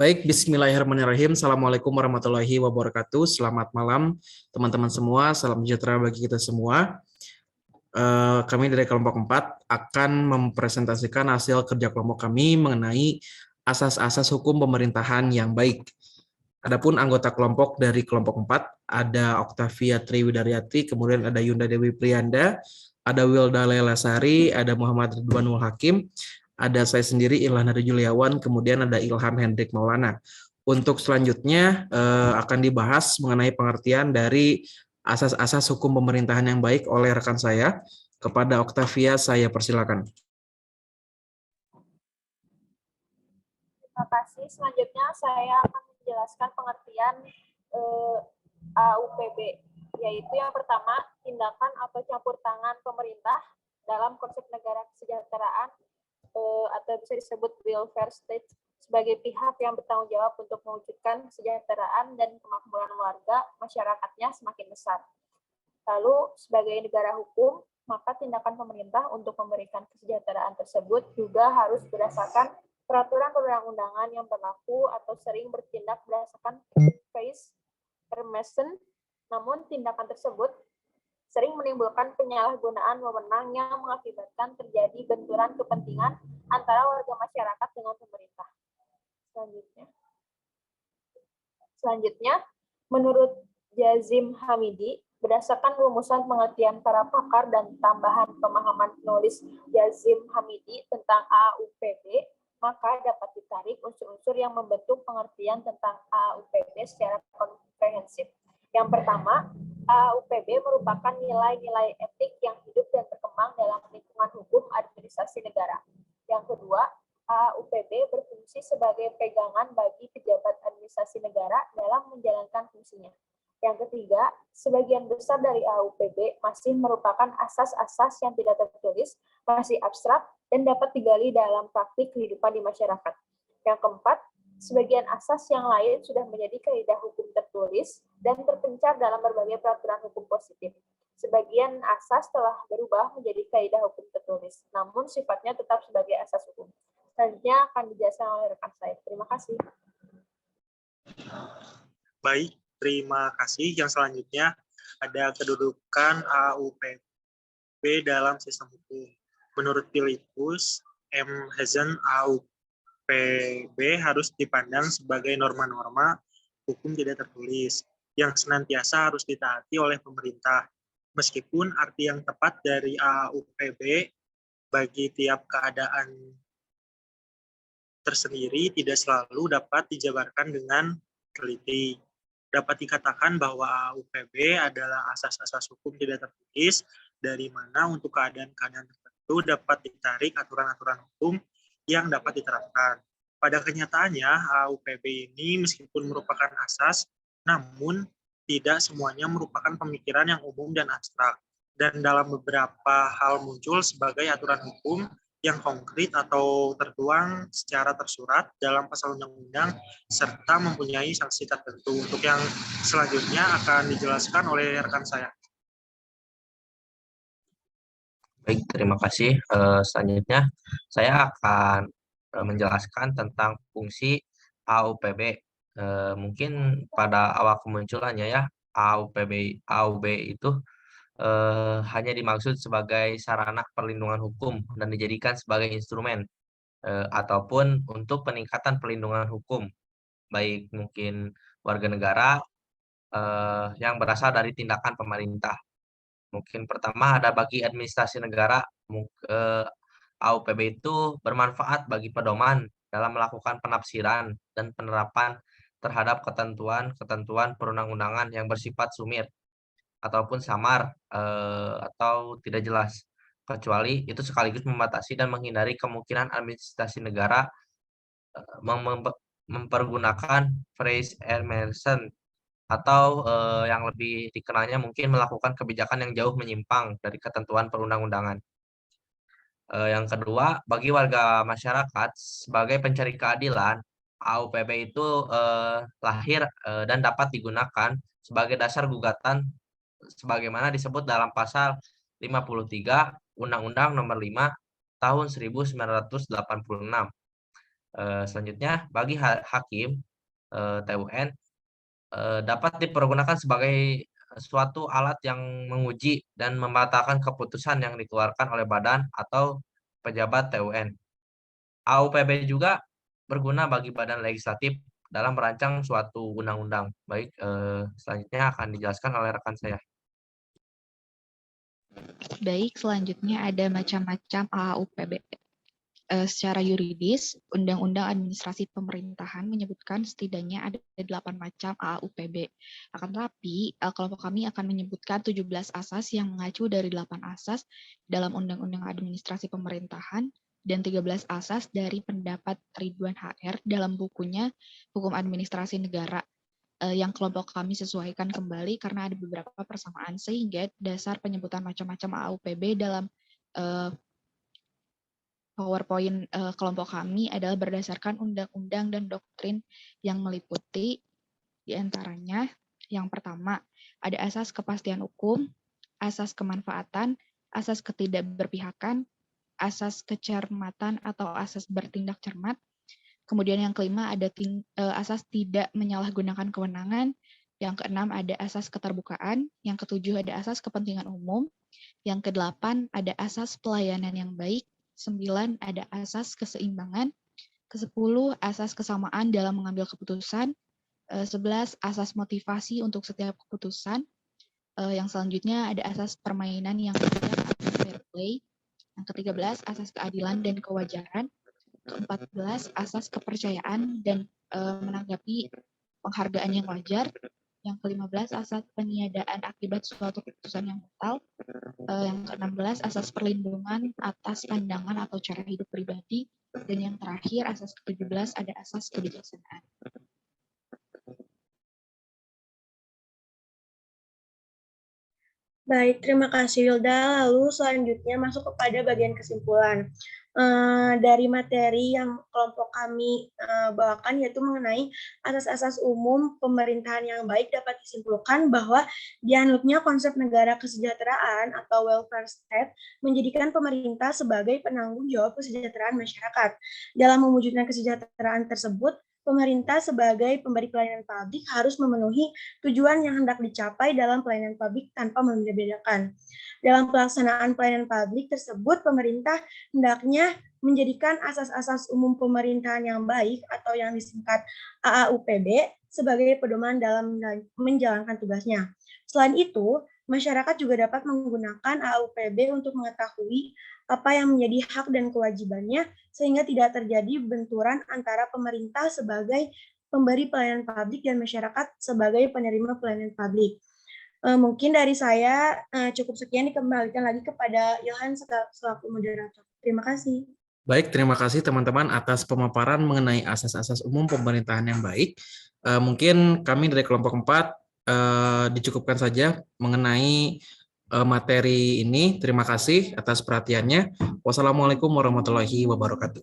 Baik, bismillahirrahmanirrahim. Assalamualaikum warahmatullahi wabarakatuh. Selamat malam, teman-teman semua. Salam sejahtera bagi kita semua. Kami dari kelompok 4 akan mempresentasikan hasil kerja kelompok kami mengenai asas-asas hukum pemerintahan yang baik. Adapun anggota kelompok dari kelompok 4 ada Oktavia Triwidaryati, kemudian ada Yunda Dewi Priyanda, ada Wilda Lelasari, ada Muhammad Ridwanul Hakim, ada saya sendiri Ilham Hari Juliawan, kemudian ada Ilham Hendrik Maulana. Untuk selanjutnya akan dibahas mengenai pengertian dari asas-asas hukum pemerintahan yang baik oleh rekan saya. Kepada Oktavia, saya persilakan. Terima kasih. Selanjutnya saya akan menjelaskan pengertian AUPB, yaitu yang pertama, tindakan atau campur tangan pemerintah dalam konsep negara kesejahteraan atau bisa disebut welfare state sebagai pihak yang bertanggung jawab untuk mewujudkan kesejahteraan dan kemakmuran warga masyarakatnya semakin besar. Lalu sebagai negara hukum, maka tindakan pemerintah untuk memberikan kesejahteraan tersebut juga harus berdasarkan peraturan perundang-undangan yang berlaku atau sering bertindak berdasarkan face permission, namun tindakan tersebut sering menimbulkan penyalahgunaan wewenang yang mengakibatkan terjadi benturan kepentingan antara warga masyarakat dengan pemerintah. Selanjutnya, menurut Jazim Hamidi, berdasarkan rumusan pengertian para pakar dan tambahan pemahaman penulis Jazim Hamidi tentang AUPB, maka dapat ditarik unsur-unsur yang membentuk pengertian tentang AUPB secara komprehensif. Yang pertama, AUPB merupakan nilai-nilai etik yang hidup dan berkembang dalam lingkungan hukum administrasi negara. Yang kedua, AUPB berfungsi sebagai pegangan bagi pejabat administrasi negara dalam menjalankan fungsinya. Yang ketiga, sebagian besar dari AUPB masih merupakan asas-asas yang tidak tertulis, masih abstrak, dan dapat digali dalam praktik kehidupan di masyarakat. Yang keempat, sebagian asas yang lain sudah menjadi kaidah hukum tertulis dan terpencar dalam berbagai peraturan hukum positif. Sebagian asas telah berubah menjadi kaidah hukum tertulis, namun sifatnya tetap sebagai asas hukum. Selanjutnya akan dijelaskan oleh rekan saya. Terima kasih. Baik, terima kasih. Yang selanjutnya ada kedudukan AUPB dalam sistem hukum. Menurut Philippus M. Hazen, AUPB harus dipandang sebagai norma-norma hukum tidak tertulis yang senantiasa harus ditaati oleh pemerintah. Meskipun arti yang tepat dari AUPB bagi tiap keadaan tersendiri tidak selalu dapat dijabarkan dengan teliti. Dapat dikatakan bahwa AUPB adalah asas-asas hukum tidak tertulis dari mana untuk keadaan-keadaan tertentu dapat ditarik aturan-aturan hukum yang dapat diterapkan. Pada kenyataannya, AUPB ini meskipun merupakan asas, namun tidak semuanya merupakan pemikiran yang umum dan abstrak. Dan dalam beberapa hal muncul sebagai aturan hukum yang konkret atau tertuang secara tersurat dalam pasal undang-undang serta mempunyai sanksi tertentu. Untuk yang selanjutnya akan dijelaskan oleh rekan saya. Baik, terima kasih. Selanjutnya saya akan menjelaskan tentang fungsi AUPB. Mungkin pada awal kemunculannya ya, AUB itu hanya dimaksud sebagai sarana perlindungan hukum dan dijadikan sebagai instrumen ataupun untuk peningkatan perlindungan hukum, baik mungkin warga negara yang berasal dari tindakan pemerintah. Mungkin pertama ada bagi administrasi negara, AUPB itu bermanfaat bagi pedoman dalam melakukan penafsiran dan penerapan terhadap ketentuan perundang-undangan yang bersifat sumir ataupun samar atau tidak jelas, kecuali itu sekaligus membatasi dan menghindari kemungkinan administrasi negara mempergunakan phrase emerson atau yang lebih dikenalnya mungkin melakukan kebijakan yang jauh menyimpang dari ketentuan perundang-undangan. Yang kedua, bagi warga masyarakat sebagai pencari keadilan, AUPB itu lahir dan dapat digunakan sebagai dasar gugatan sebagaimana disebut dalam pasal 53 Undang-Undang Nomor 5 Tahun 1986 Selanjutnya, bagi hakim TUN dapat dipergunakan sebagai suatu alat yang menguji dan membatalkan keputusan yang dikeluarkan oleh badan atau pejabat TUN. AUPB juga berguna bagi badan legislatif dalam merancang suatu undang-undang. Baik, selanjutnya akan dijelaskan oleh rekan saya. Baik, selanjutnya ada macam-macam AUPB. Secara yuridis, Undang-Undang Administrasi Pemerintahan menyebutkan setidaknya ada 8 macam AUPB. Akan tetapi, kelompok kami akan menyebutkan 17 asas yang mengacu dari 8 asas dalam Undang-Undang Administrasi Pemerintahan dan 13 asas dari pendapat Ridwan HR dalam bukunya Hukum Administrasi Negara, yang kelompok kami sesuaikan kembali karena ada beberapa persamaan, sehingga dasar penyebutan macam-macam AUPB dalam PowerPoint kelompok kami adalah berdasarkan undang-undang dan doktrin yang meliputi diantaranya yang pertama ada asas kepastian hukum, asas kemanfaatan, asas ketidakberpihakan, asas kecermatan atau asas bertindak cermat. Kemudian yang kelima ada asas tidak menyalahgunakan kewenangan. Yang keenam ada asas keterbukaan. Yang ketujuh ada asas kepentingan umum. Yang kedelapan ada asas pelayanan yang baik. 9 ada asas keseimbangan. Ke-10 asas kesamaan dalam mengambil keputusan. 11 asas motivasi untuk setiap keputusan. Yang selanjutnya ada asas permainan yang fair atau fair play. Yang ke-13 asas keadilan dan kewajaran. Ke-14 asas kepercayaan dan menanggapi penghargaan yang wajar. Yang ke-15 asas peniadaan akibat suatu keputusan yang batal. Yang ke-16 asas perlindungan atas pandangan atau cara hidup pribadi. Dan yang terakhir asas ke-17 ada asas kebijaksanaan. Baik, terima kasih Wilda. Lalu selanjutnya masuk kepada bagian kesimpulan. Dari materi yang kelompok kami bawakan, yaitu mengenai asas-asas umum pemerintahan yang baik, dapat disimpulkan bahwa dianutnya konsep negara kesejahteraan atau welfare state menjadikan pemerintah sebagai penanggung jawab kesejahteraan masyarakat. Dalam mewujudkan kesejahteraan tersebut, pemerintah sebagai pemberi pelayanan publik harus memenuhi tujuan yang hendak dicapai dalam pelayanan publik tanpa membedakan. Dalam pelaksanaan pelayanan publik tersebut, pemerintah hendaknya menjadikan asas-asas umum pemerintahan yang baik atau yang disingkat AAUPB sebagai pedoman dalam menjalankan tugasnya. Selain itu, masyarakat juga dapat menggunakan AAUPB untuk mengetahui apa yang menjadi hak dan kewajibannya sehingga tidak terjadi benturan antara pemerintah sebagai pemberi pelayanan publik dan masyarakat sebagai penerima pelayanan publik. Mungkin dari saya cukup sekian, dikembalikan lagi kepada Ilhan selaku moderator. Terima kasih. Baik, terima kasih teman-teman atas pemaparan mengenai asas-asas umum pemerintahan yang baik. Mungkin kami dari kelompok 4 dicukupkan saja mengenai materi ini. Terima kasih atas perhatiannya. Wassalamualaikum warahmatullahi wabarakatuh.